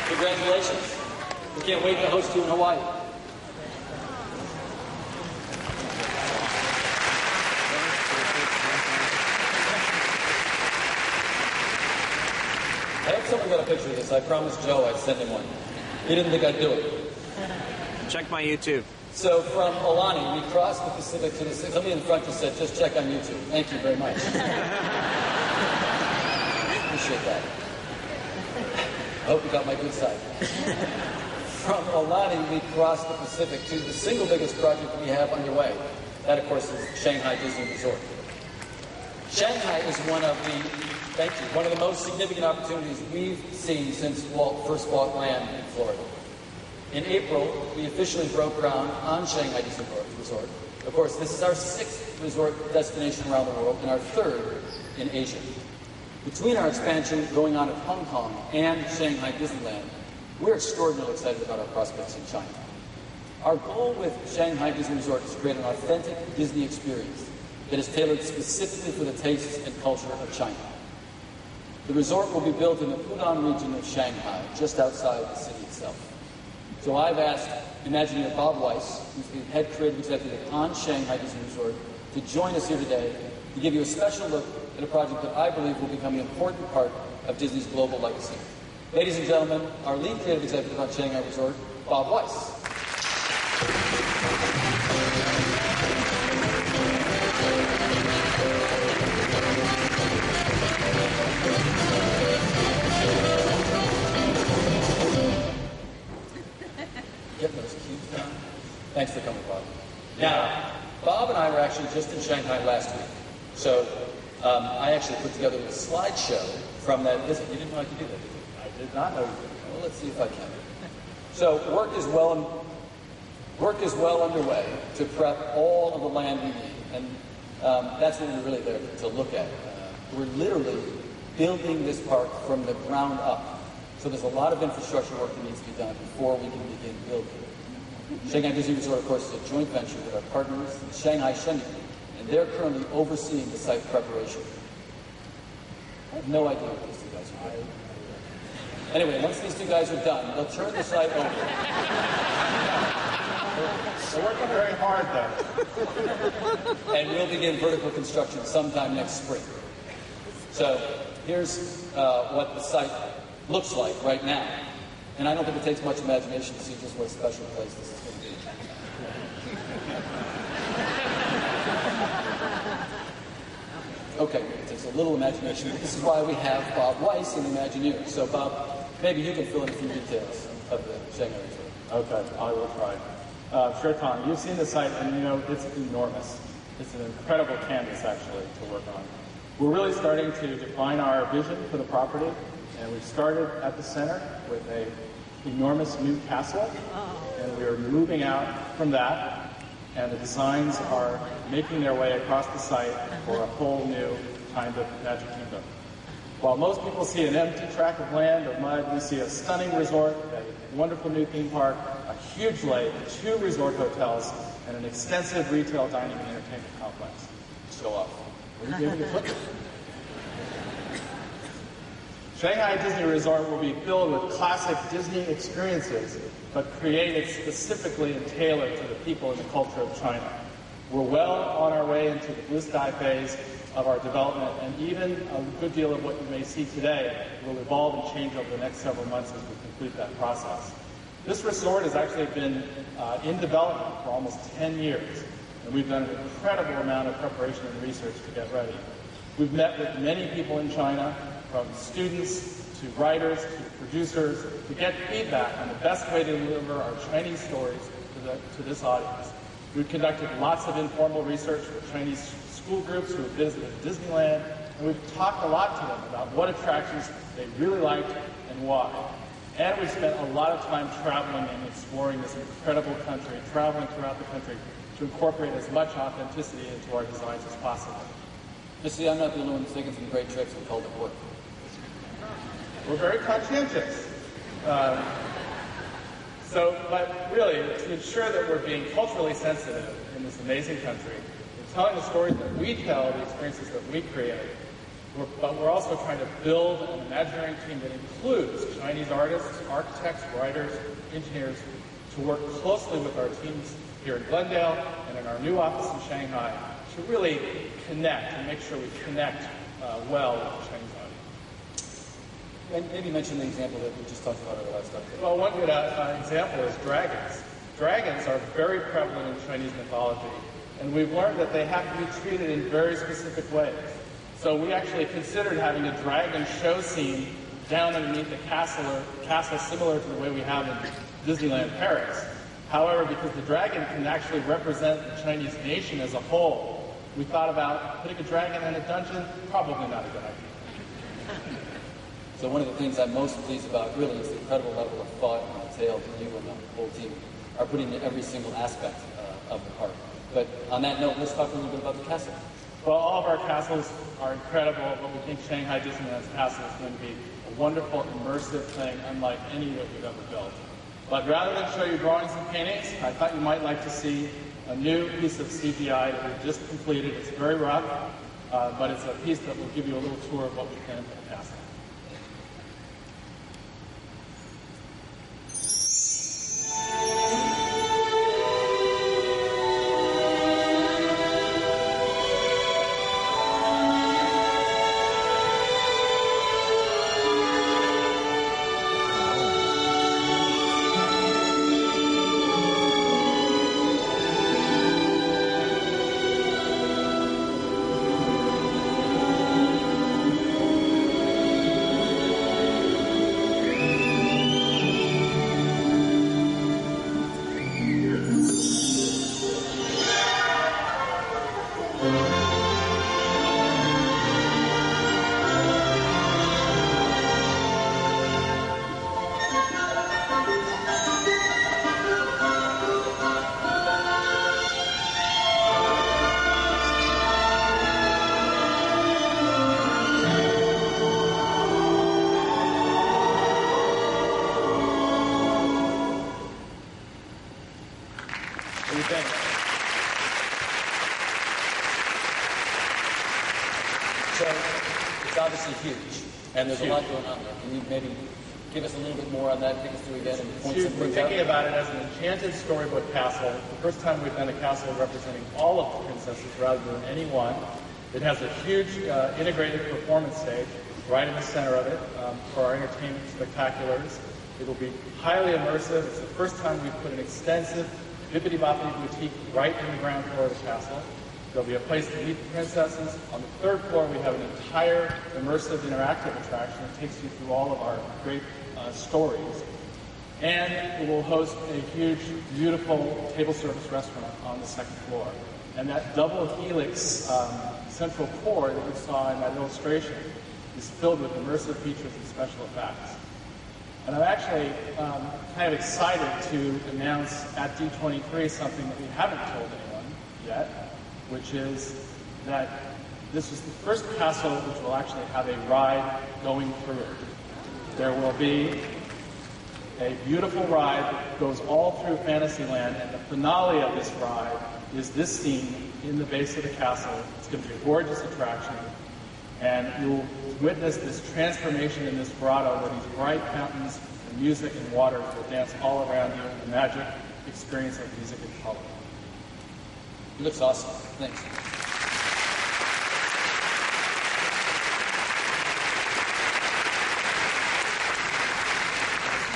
Congratulations. We can't wait to host you in Hawaii. I hope someone got a picture of this. I promised Joe I'd send him one. He didn't think I'd do it. Check my YouTube. So from Aulani, we crossed the Pacific to the... Somebody in the front just said, just check on YouTube. Thank you very much. Appreciate that. I hope you got my good side. From Aulani, we crossed the Pacific to the single biggest project we have underway. That, of course, is Shanghai Disney Resort. Shanghai is one of the most significant opportunities we've seen since Walt first bought land in Florida. In April, we officially broke ground on Shanghai Disney Resort. Of course, this is our 6th resort destination around the world and our 3rd in Asia. Between our expansion going on at Hong Kong and Shanghai Disneyland, we're extraordinarily excited about our prospects in China. Our goal with Shanghai Disney Resort is to create an authentic Disney experience that is tailored specifically for the tastes and culture of China. The resort will be built in the Pudong region of Shanghai, just outside the city itself. So I've asked Imagineer Bob Weis, who's the head creative executive on Shanghai Disney Resort, to join us here today to give you a special look at a project that I believe will become an important part of Disney's global legacy. Ladies and gentlemen, our lead creative executive on Shanghai Resort, Bob Weis. Getting those cues done. Thanks for coming, Bob. Now, Bob and I were actually just in Shanghai last week. So I actually put together a slideshow from that visit. You didn't know I could do that, did you? I did not know you could. Well, let's see if I can. So work is well underway to prep all of the land we need. And that's what we're really there to look at. We're literally building this park from the ground up. So there's a lot of infrastructure work that needs to be done before we can begin building. Shanghai Disney Resort, of course, is a joint venture with our partners, Shanghai Shanghi, and they're currently overseeing the site preparation. I have no idea what these two guys are doing. Anyway, once these two guys are done, they'll turn the site over. They're working very hard, though. And we'll begin vertical construction sometime next spring. So here's what the site looks like right now. And I don't think it takes much imagination to see just what a special place this is going to be. Okay, it takes a little imagination. This is why we have Bob Weis, an Imagineer. So Bob, maybe you can fill in a few details of the Shanghai Resort. Okay, I will try. Sure, Tom, you've seen the site, and you know, it's enormous. It's an incredible canvas, actually, to work on. We're really starting to define our vision for the property, and we've started at the center with an enormous new castle, and we're moving out from that, and the designs are making their way across the site for a whole new kind of Magic Kingdom. While most people see an empty tract of land or mud, we see a stunning resort, a wonderful new theme park, a huge lake, 2 resort hotels, and an extensive retail dining and entertainment complex. Show off. Were you giving a foot? Shanghai Disney Resort will be filled with classic Disney experiences, but created specifically and tailored to the people and the culture of China. We're well on our way into the blue sky phase of our development, and even a good deal of what you may see today will evolve and change over the next several months as we complete that process. This resort has actually been in development for almost 10 years, and we've done an incredible amount of preparation and research to get ready. We've met with many people in China, from students to writers to producers, to get feedback on the best way to deliver our Chinese stories to this audience. We've conducted lots of informal research with Chinese school groups who have visited Disneyland, and we've talked a lot to them about what attractions they really liked and why. And we've spent a lot of time traveling and exploring this incredible country, traveling throughout the country to incorporate as much authenticity into our designs as possible. You see, I'm not the only one who's taking some great trips and called it work. We're very conscientious. But really, to ensure that we're being culturally sensitive in this amazing country, we're telling the stories that we tell, the experiences that we create, but we're also trying to build an Imagineering team that includes Chinese artists, architects, writers, engineers, to work closely with our teams here in Glendale and in our new office in Shanghai to really connect and make sure we connect well with the Chinese audience. And maybe mention the example that we just talked about at the last update. Well, one good example is dragons. Dragons are very prevalent in Chinese mythology, and we've learned that they have to be treated in very specific ways. So we actually considered having a dragon show scene down underneath the castle similar to the way we have in Disneyland Paris. However, because the dragon can actually represent the Chinese nation as a whole, we thought about putting a dragon in a dungeon, probably not a good idea. So one of the things I'm most pleased about really is the incredible level of thought and detail that you and the whole team are putting into every single aspect of the park. But on that note, let's talk a little bit about the castle. Well, all of our castles are incredible, but we think Shanghai Disneyland's castle is going to be a wonderful, immersive thing unlike any that we've ever built. But rather than show you drawings and paintings, I thought you might like to see a new piece of CGI that we've just completed. It's very rough, but it's a piece that will give you a little tour of what we can for the castle. And there's a lot going on there. Can you maybe give us a little bit more on that, take us through again, and point some We're things out? thinking about it as an enchanted storybook castle. The first time we've done a castle representing all of the princesses rather than any one. It has a huge integrated performance stage right in the center of it for our entertainment spectaculars. It will be highly immersive. It's the first time we've put an extensive bippity-boppity boutique right in the ground floor of the castle. There'll be a place to meet the princesses. On the third floor, we have an entire immersive interactive attraction that takes you through all of our great stories. And it will host a huge, beautiful table service restaurant on the second floor. And that double helix central core that you saw in that illustration is filled with immersive features and special effects. And I'm actually kind of excited to announce at D23 something that we haven't told anyone yet, which is that this is the first castle which will actually have a ride going through it. There will be a beautiful ride that goes all through Fantasyland, and the finale of this ride is this scene in the base of the castle. It's going to be a gorgeous attraction. And you'll witness this transformation in this grotto where these bright fountains and music and waters will dance all around you in the magic experience of music and color. It looks awesome. Thanks.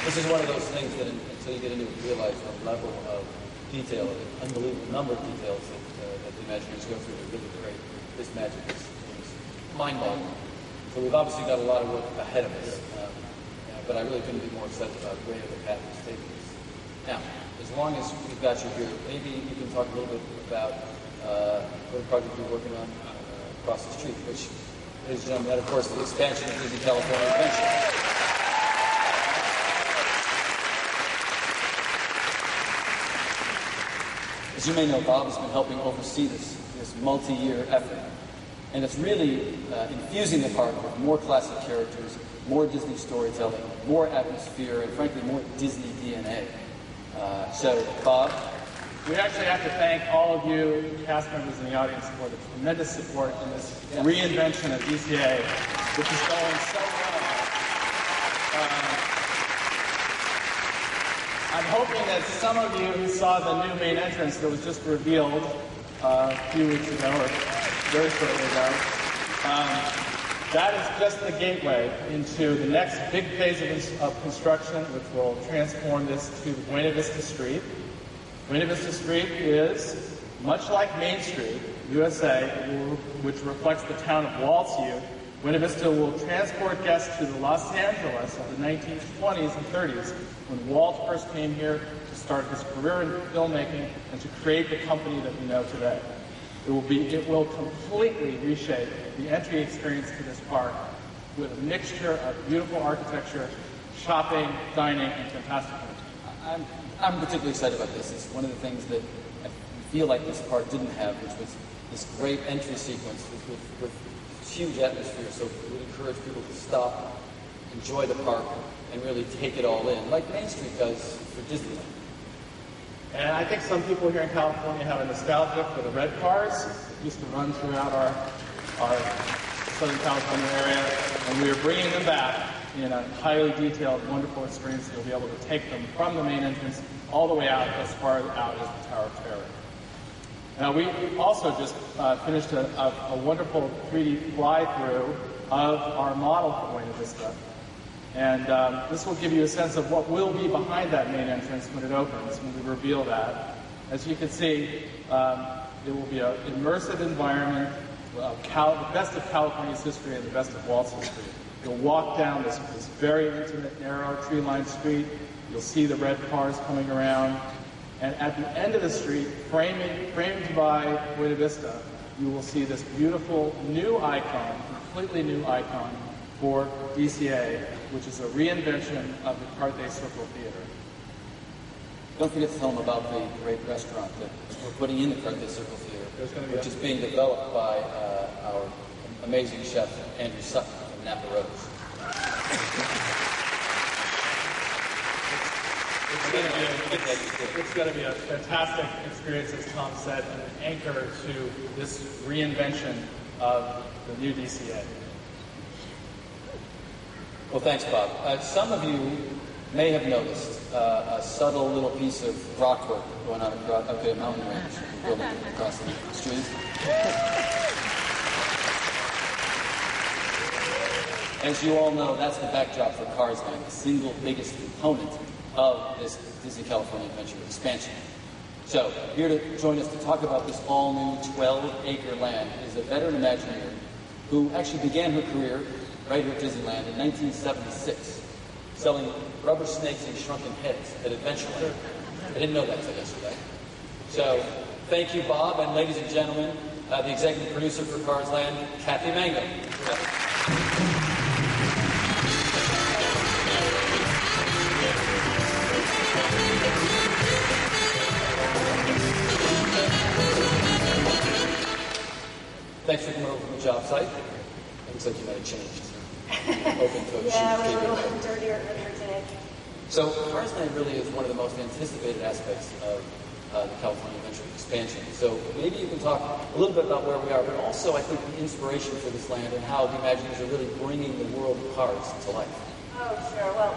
This is one of those things that until you get into it, you realize the level of detail, the unbelievable number of details that the Imagineers go through to really create this magic is mind-boggling. So we've obviously got a lot of work ahead of us, but I really couldn't be more excited about where the path is taking us. Now, as long as we've got you here, maybe you can talk a little bit about what project you're working on across the street, which, ladies and gentlemen, that of course the expansion of Disney California Adventure. As you may know, Bob has been helping oversee this multi-year effort. And it's really infusing the park with more classic characters, more Disney storytelling, more atmosphere, and frankly, more Disney DNA. So, Bob? We actually have to thank all of you, cast members in the audience, for the tremendous support in this reinvention of DCA, which is going so well. I'm hoping that some of you saw the new main entrance that was just revealed a few weeks ago, or very shortly ago. That is just the gateway into the next big phase of construction, which will transform this to Buena Vista Street. Buena Vista Street is, much like Main Street, USA, which reflects the town of Walt's youth. Buena Vista will transport guests to the Los Angeles of the 1920s and 30s, when Walt first came here to start his career in filmmaking and to create the company that we know today. It will completely reshape the entry experience to this park with a mixture of beautiful architecture, shopping, dining, and fantastic entertainment. I'm particularly excited about this. It's one of the things that I feel like this park didn't have, which was this great entry sequence with huge atmosphere. So we would encourage people to stop, enjoy the park, and really take it all in, like Main Street does for Disneyland. And I think some people here in California have a nostalgia for the red cars that used to run throughout our Southern California area, and we are bringing them back in a highly detailed, wonderful experience. You'll be able to take them from the main entrance all the way out, as far out as the Tower of Terror. Now, we also just finished a wonderful 3D fly-through of our model for Buena Vista. And this will give you a sense of what will be behind that main entrance when it opens, when we reveal that. As you can see, it will be an immersive environment, the best of California's history and the best of Walt's history. You'll walk down this very intimate, narrow, tree-lined street. You'll see the red cars coming around. And at the end of the street, framed by Buena Vista, you will see this beautiful new icon, completely new icon for DCA, which is a reinvention of the Carthay Circle Theater. Don't forget to tell them about the great restaurant that we're putting in the Carthay Circle Theater, which is being developed by our amazing chef, Andrew Sutton from Napa Rose. It's going to be a fantastic experience, as Tom said, and an anchor to this reinvention of the new DCA. Well, thanks, Bob. Some of you may have noticed a subtle little piece of rock work going on up at a mountain range building across the street. As you all know, that's the backdrop for Cars Land, the single biggest component of this Disney California Adventure expansion. So, here to join us to talk about this all-new 12-acre land is a veteran Imagineer who actually began her career right here at Disneyland in 1976, selling rubber snakes and shrunken heads at Adventureland. I didn't know that until yesterday. So, thank you, Bob, and ladies and gentlemen, the executive producer for Cars Land, Kathy Mangum. Thanks for coming over from the job site. It looks like you might have changed. Open toe shoes. Yeah, we're a little dirtier today. So Cars Land really is one of the most anticipated aspects of the California Adventure expansion. So maybe you can talk a little bit about where we are, but also I think the inspiration for this land and how the Imagineers are really bringing the world of cars to life. Oh, sure. Well,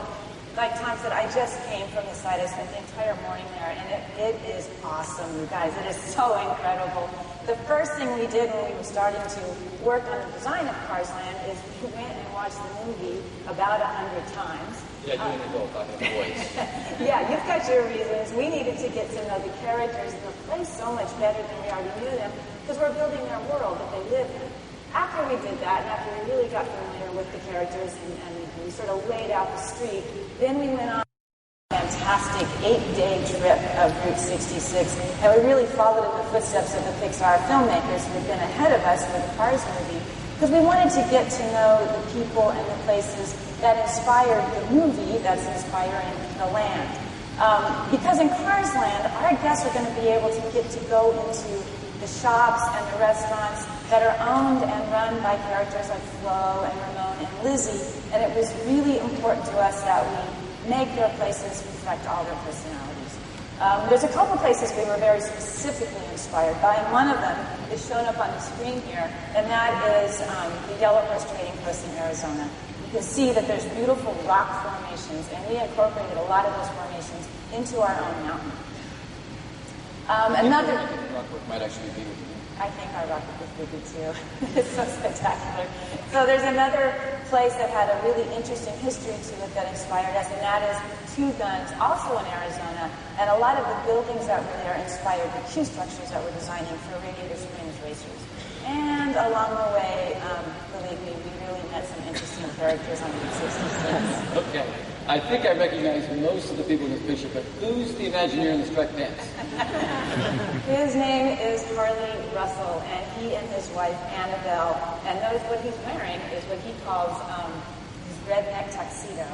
like Tom said, I just came from the site. I spent the entire morning there, and it is awesome, you guys. It is so incredible. The first thing we did when we were starting to work on the design of Cars Land is we went and watched the movie about 100 times. Yeah, you and adult, I have a voice. Yeah, you've got your reasons. We needed to get to know the characters and the place so much better than we already knew them, because we're building their world that they live in. After we did that, and after we really got familiar with the characters and we sort of laid out the street, then we went on a fantastic 8-day trip of Route 66, and we really followed in the footsteps of the Pixar filmmakers who had been ahead of us with the Cars movie, because we wanted to get to know the people and the places that inspired the movie that's inspiring the land. Because in Cars Land, our guests are going to be able to get to go into the shops and the restaurants that are owned and run by characters like Flo and Ramon and Lizzie, and it was really important to us that we make their places reflect all their personalities. There's a couple places we were very specifically inspired by, and one of them is shown up on the screen here, and that is the Yellowhorse Trading Post in Arizona. You can see that there's beautiful rock formations, and we incorporated a lot of those formations into our own mountain. Another rockwork might actually be with you. I think our rockwork is bigger too. It's so spectacular. So there's another place that had a really interesting history to it that inspired us, and that is Two Guns, also in Arizona. And a lot of the buildings that were there inspired the queue structures that we're designing for Radiator Springs racers. And along the way, believe me, we really met some interesting characters on Route 66. Okay. I think I recognize most of the people in this picture, but who's the Imagineer in the striped pants? His name is Harley Russell, and he and his wife, Annabelle, and notice what he's wearing is what he calls his redneck tuxedo.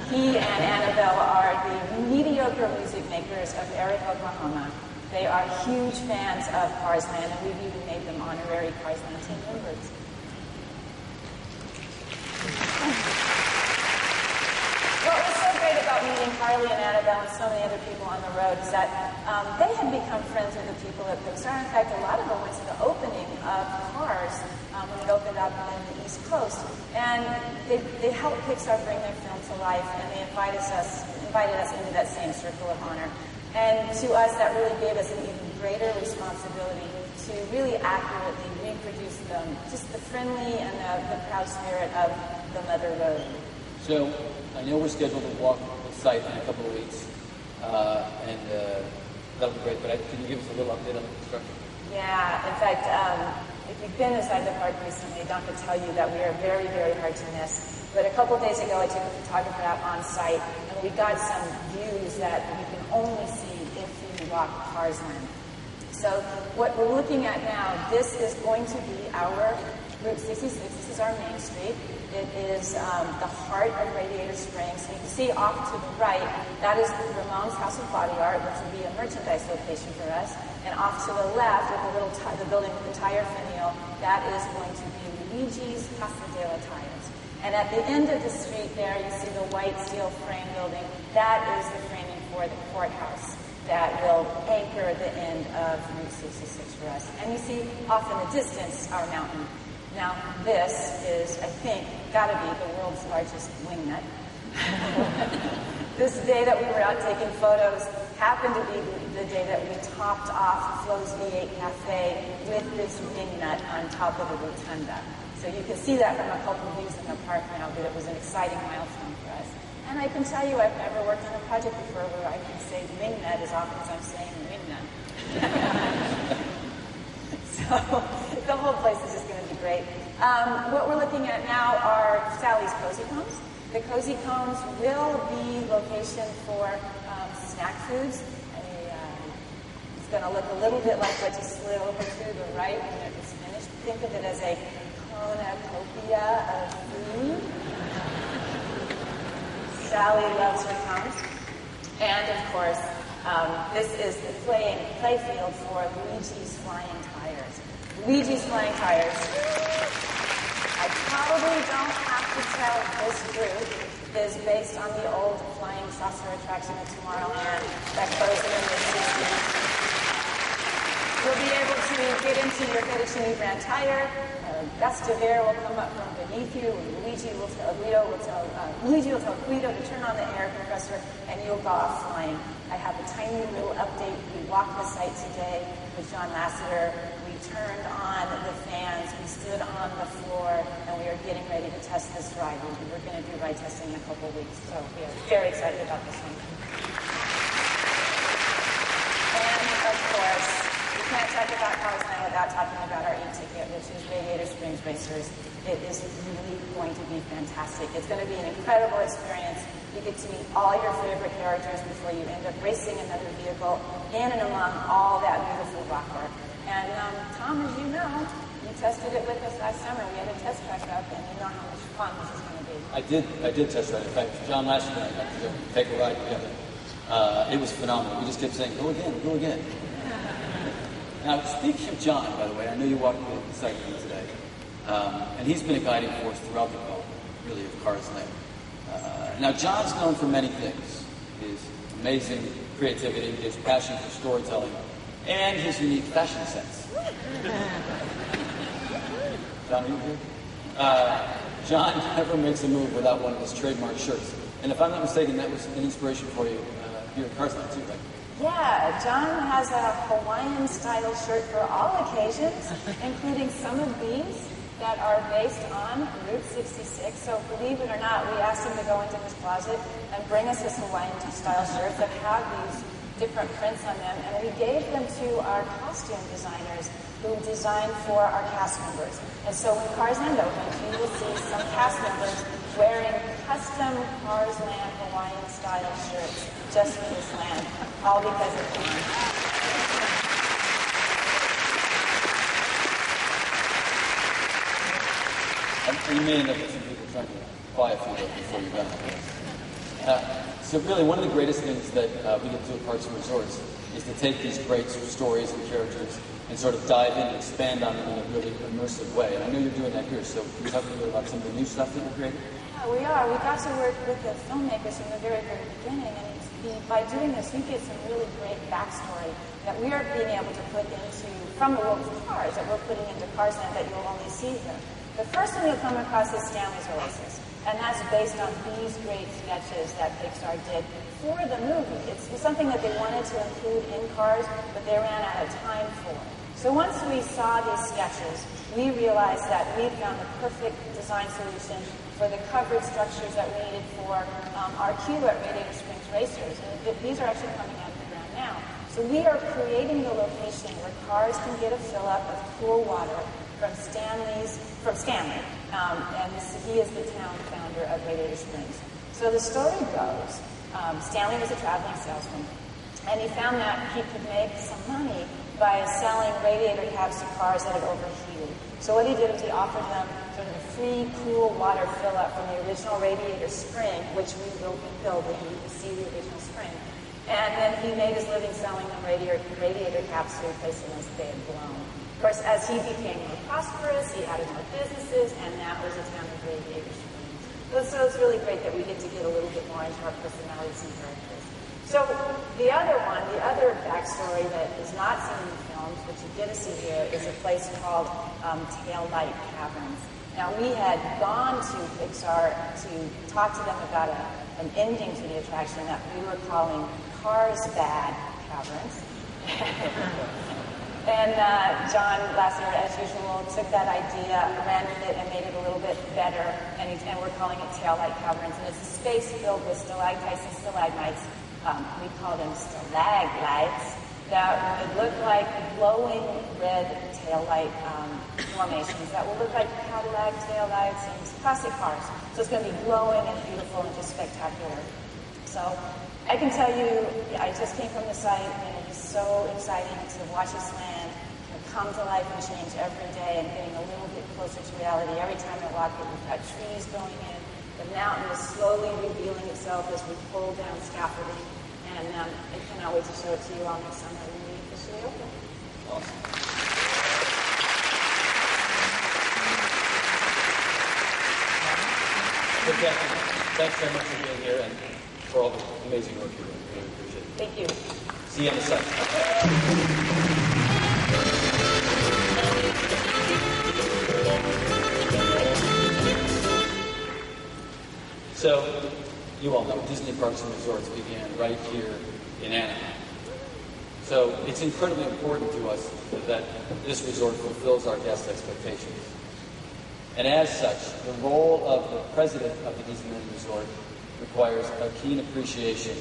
He and Annabelle are the mediocre music makers of Eric, Oklahoma. They are huge fans of Cars Land, and we've even made them honorary Cars Land team members. What was so great about meeting Harley and Annabelle and so many other people on the road is that they had become friends with the people at Pixar. In fact, a lot of them went to the opening of Cars when it opened up in the East Coast. And they helped Pixar bring their film to life, and they invited us into that same circle of honor. And to us, that really gave us an even greater responsibility to really accurately reproduce them, just the friendly and the proud spirit of the Mother Road. So, I know we're scheduled to walk the site in a couple of weeks, and that'll be great, but can you give us a little update on the construction? Yeah, in fact, if you've been inside the park recently, Don could tell you that we are very, very hard to miss. But a couple of days ago, I took a photographer out on site, and we got some views that you can only see if you walk Cars Land. So what we're looking at now, this is going to be our Route 66. This is our main street. It is the heart of Radiator Springs. And you can see off to the right, that is Ramon's House of Body Art, which will be a merchandise location for us. And off to the left, with the building with the tire finial, that is going to be Luigi's Casa della Tires. And at the end of the street there, you see the white steel frame building. That is the framing for the courthouse that will anchor the end of Route 66 for us. And you see off in the distance our mountain. Now, this is, I think, got to be the world's largest wingnut. This day that we were out taking photos happened to be the day that we topped off Flo's V8 Cafe with this wingnut on top of the rotunda. So you can see that from a couple of views in the park now, but it was an exciting milestone for us. And I can tell you I've never worked on a project before where I can say wingnut as often as I'm saying wingnut. So the whole place is just going to be great. What we're looking at now are Sally's Cozy Cones. The Cozy Cones will be location for snack foods. It's going to look a little bit like what you slid over to the right when it was finished. Think of it as a cornucopia of food. Sally loves her cones. And of course, this is the playfield for Luigi's Flying Tires. Luigi's Flying Tires. I probably don't have to tell this group is based on the old flying saucer attraction at Tomorrowland that closed in the mid-60s. You'll be able to get into your fettuccine grand tire. Faire will come up from beneath you. Luigi will tell Guido to turn on the air compressor, and you'll go off flying. I have a tiny little update. We walked the site today with John Lasseter. We turned on the fans. We stood on the floor, and we are getting ready to test this ride. We're going to do ride testing in a couple of weeks, so we are very excited about this one. And of course, we can't talk about Fantasyland without talking about our e-ticket, which is Radiator Springs Racers. It is really going to be fantastic. It's going to be an incredible experience. You get to meet all your favorite characters before you end up racing another vehicle in and among all that beautiful rock art. And Tom, as you know, you tested it with us last summer. We had a test track up, and you know how much fun this is going to be. I did test ride. In fact, John last year I got to go take a ride together. It was phenomenal. We just kept saying, go again, go again. Now, speaking of John, by the way, I know you walked the site with me today, and he's been a guiding force throughout the development, really, of Fantasyland. Now, John's known for many things: his amazing creativity, his passion for storytelling, and his unique fashion sense. John, are you here? John never makes a move without one of his trademark shirts. And if I'm not mistaken, that was an inspiration for you here at Fantasyland, too, right? Yeah, John has a Hawaiian-style shirt for all occasions, including some of these that are based on Route 66. So believe it or not, we asked him to go into his closet and bring us his Hawaiian-style shirts that have these different prints on them, and we gave them to our costume designers who designed for our cast members. And so when Fantasyland opens, you will see some cast members wearing custom Fantasyland Hawaiian-style shirts just for this land, all because of John. And you may end up with some people trying to buy a few of those before you're done. So really, one of the greatest things that we get to do at Parks and Resorts is to take these great stories and characters and sort of dive in and expand on them in a really immersive way. And I know you're doing that here, so can you talk a little bit about some of the new stuff that you're creating? Yeah, we are. We got to work with the filmmakers from the very, very beginning, and by doing this, you get some really great backstory that we are being able to put into, from the world of cars, that we're putting into Fantasyland that you'll only see here. The first one you'll come across is Stanley's Oasis, and that's based on these great sketches that Pixar did for the movie. It's something that they wanted to include in Cars, but they ran out of time for. So once we saw these sketches, we realized that we found the perfect design solution for the coverage structures that we needed for our queue at Radiator Springs Racers. And these are actually coming out of the ground now. So we are creating the location where cars can get a fill-up of cool water from Stanley, and he is the town founder of Radiator Springs. So the story goes, Stanley was a traveling salesman, and he found that he could make some money by selling radiator caps to cars that had overheated. So what he did was he offered them sort of a free, cool water fill-up from the original radiator spring, which we will be building. You can see the original spring. And then he made his living selling them radiator caps to replace them as they had blown. Of course, as he became more prosperous, he added more businesses, and that was the town of Radiator Springs. So it's really great that we get to get a little bit more into our personalities and characters. So the other backstory that is not seen in the films, which you get to see here, is a place called Tail Light Caverns. Now, we had gone to Pixar to talk to them about an ending to the attraction that we were calling Cars Bad Caverns. And John Lasseter, as usual, took that idea, ran with it, and made it a little bit better. And we're calling it Tail Light Caverns. And it's a space filled with stalactites and stalagmites. We call them stalaglites that would look like glowing red taillight formations that will look like Cadillac taillights and classic cars. So it's going to be glowing and beautiful and just spectacular. So I can tell you, I just came from the site, and it is so exciting to watch this land come to life and change every day and getting a little bit closer to reality. Every time I walk it, we've got trees going in. The mountain is slowly revealing itself as we pull down scaffolding, and I cannot wait to show it to you all next summer when we officially open. Awesome. Thanks very much for being here and for all the amazing work you're doing. Really appreciate it. Thank you. See you on the site. So, you all know Disney Parks and Resorts began right here in Anaheim. So it's incredibly important to us that this resort fulfills our guests' expectations. And as such, the role of the president of the Disneyland Resort requires a keen appreciation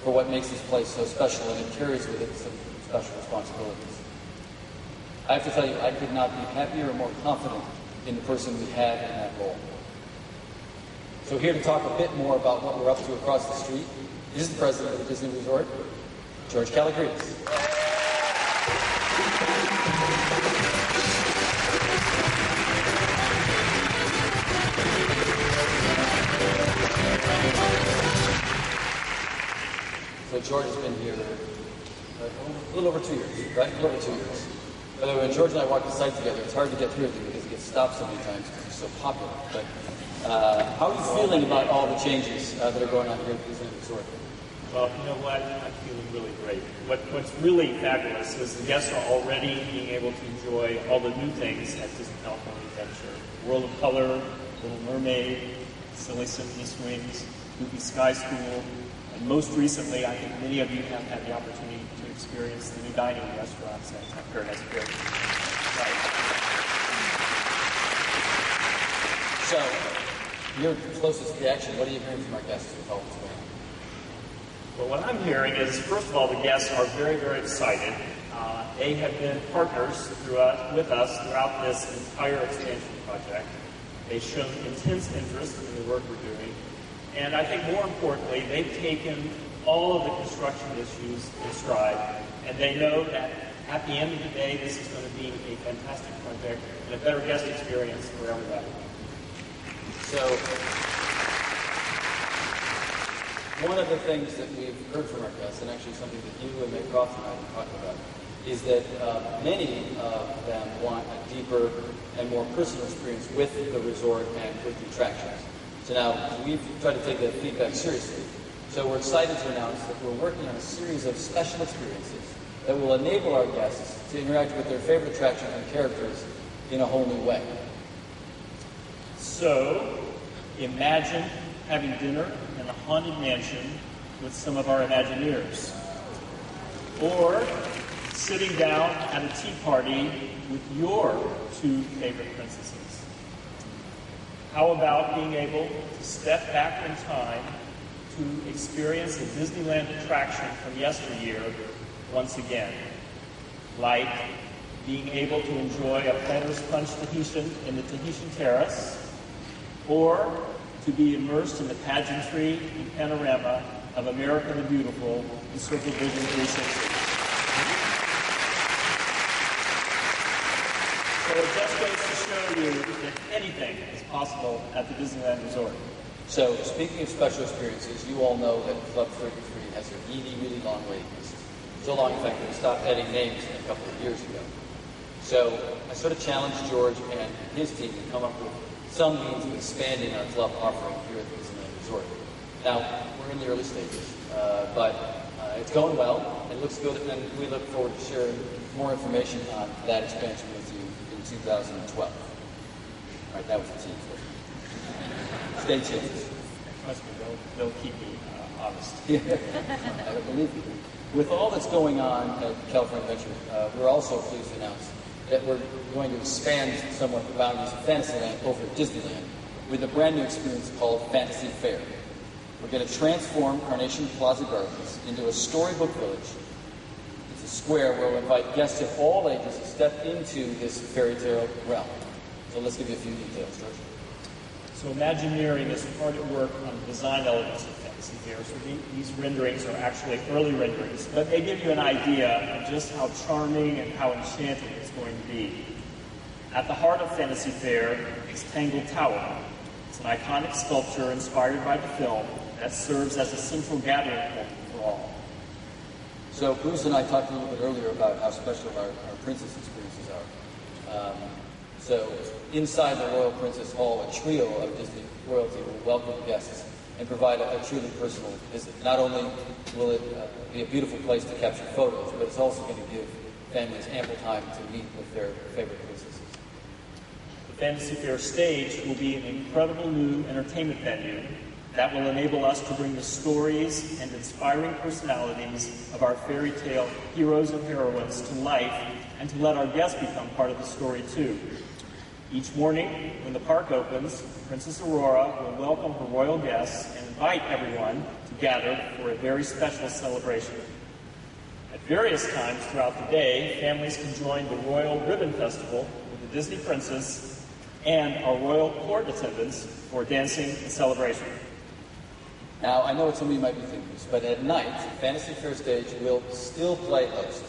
for what makes this place so special, and it carries with it some special responsibilities. I have to tell you, I could not be happier or more confident in the person we have in that role. So here to talk a bit more about what we're up to across the street is the president of the Disney Resort, George Kalogridis. So George has been here a little over 2 years, right? A little over 2 years. By the way, when George and I walk the site together, it's hard to get through it because it gets stopped so many times because he's so popular. But how are you feeling about all the changes that are going on here at the Disney Resort? Well, you know what? I'm feeling really great. What's really fabulous is the guests are already being able to enjoy all the new things at Disney California Adventure. World of Color, Little Mermaid, Silly Symphony Swings, Goofy Sky School, and most recently, I think many of you have had the opportunity to experience the new dining restaurants at Faire has built. So, your closest reaction, what are you hearing from our guests with all this going on? Well, what I'm hearing is, first of all, the guests are very, very excited. They have been partners with us throughout this entire expansion project. They've shown intense interest in the work we're doing. And I think more importantly, they've taken all of the construction issues in stride, and they know that at the end of the day, this is going to be a fantastic project and a better guest experience for everybody. So, one of the things that we've heard from our guests, and actually something that you and Mick Croft and I have been talking about, is that many of them want a deeper and more personal experience with the resort and with the attractions. So now, we've tried to take that feedback seriously. So we're excited to announce that we're working on a series of special experiences that will enable our guests to interact with their favorite attractions and characters in a whole new way. So, imagine having dinner in a haunted mansion with some of our Imagineers. Or sitting down at a tea party with your two favorite princesses. How about being able to step back in time to experience a Disneyland attraction from yesteryear once again? Like being able to enjoy a Planter's Punch Tahitian in the Tahitian Terrace, or to be immersed in the pageantry and panorama of America the Beautiful in Circle Vision 360. So it just goes to show you that anything is possible at the Disneyland Resort. So, speaking of special experiences, you all know that Club 33 has a really, really long waiting list. So long, in fact, that we stopped adding names a couple of years ago. So, I sort of challenged George and his team to come up with some means of expanding our club offering here at the Disneyland Resort. Now, we're in the early stages, but it's going well, it looks good, and we look forward to sharing more information on that expansion with you in 2012. All right, that was the team. Stay tuned. Trust me, they'll keep me honest. Yeah, I believe you. With all that's going on at California Adventure, we're also pleased to announce that we're going to expand somewhat the boundaries of Fantasyland over at Disneyland with a brand new experience called Fantasy Faire. We're going to transform Carnation Plaza Gardens into a storybook village. It's a square where we'll invite guests of all ages to step into this fairy tale realm. So let's give you a few details, George. So Imagineering is hard at work on the design elements of Fantasy Faire. So these renderings are actually early renderings, but they give you an idea of just how charming and how enchanting it's going to be. At the heart of Fantasy Faire is Tangled Tower. It's an iconic sculpture inspired by the film that serves as a central gathering point for all. So Bruce and I talked a little bit earlier about how special our princess experiences are. So inside the Royal Princess Hall, a trio of Disney royalty will welcome guests and provide a truly personal visit. Not only will it be a beautiful place to capture photos, but it's also going to give families ample time to meet with their favorite princesses. The Fantasy Faire stage will be an incredible new entertainment venue that will enable us to bring the stories and inspiring personalities of our fairy tale heroes and heroines to life, and to let our guests become part of the story too. Each morning, when the park opens, Princess Aurora will welcome her royal guests and invite everyone to gather for a very special celebration. At various times throughout the day, families can join the Royal Ribbon Festival with the Disney Princess and our royal court attendants for dancing and celebration. Now, I know what some of you might be thinking, but at night, Fantasy Faire stage will still play host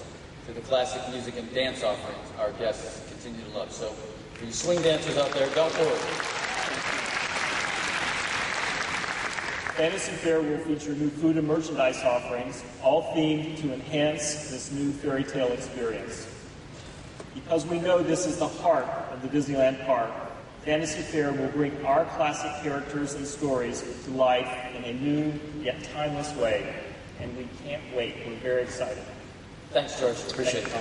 to the classic music and dance offerings our guests continue to love. So, for you swing dancers out there, don't worry. Fantasy Faire will feature new food and merchandise offerings, all themed to enhance this new fairy tale experience. Because we know this is the heart of the Disneyland park, Fantasy Faire will bring our classic characters and stories to life in a new yet timeless way, and we can't wait. We're very excited. Thanks, George. Appreciate it.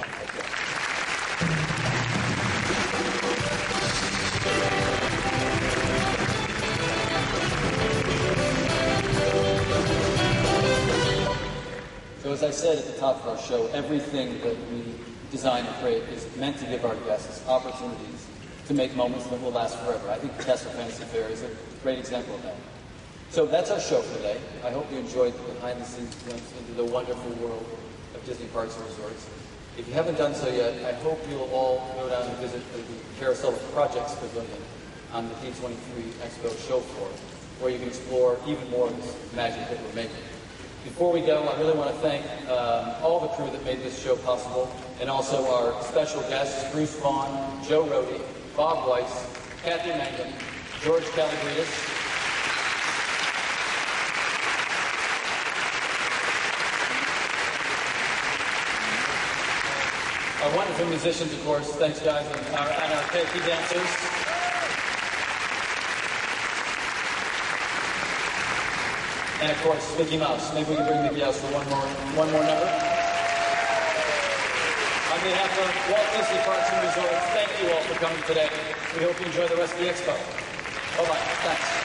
So as I said at the top of our show, everything that we design and create is meant to give our guests opportunities to make moments that will last forever. I think Castle Fantasy Faire is a great example of that. So that's our show for today. I hope you enjoyed the behind-the-scenes glimpse into the wonderful world of Disney Parks and Resorts. If you haven't done so yet, I hope you'll all go down and visit the Carousel of Projects Pavilion on the D23 Expo show floor, where you can explore even more of this magic that we're making. Before we go, I really want to thank all the crew that made this show possible, and also our special guests, Bruce Vaughn, Joe Rohde, Bob Weis, Kathy Mangum, George Kalogridis, our wonderful musicians, of course. Thanks, guys, and our KP dancers. And, of course, Mickey Mouse. Maybe we can bring Mickey Mouse for one more number. On behalf of Walt Disney Parks and Resorts, thank you all for coming today. We hope you enjoy the rest of the expo. Bye-bye. Thanks.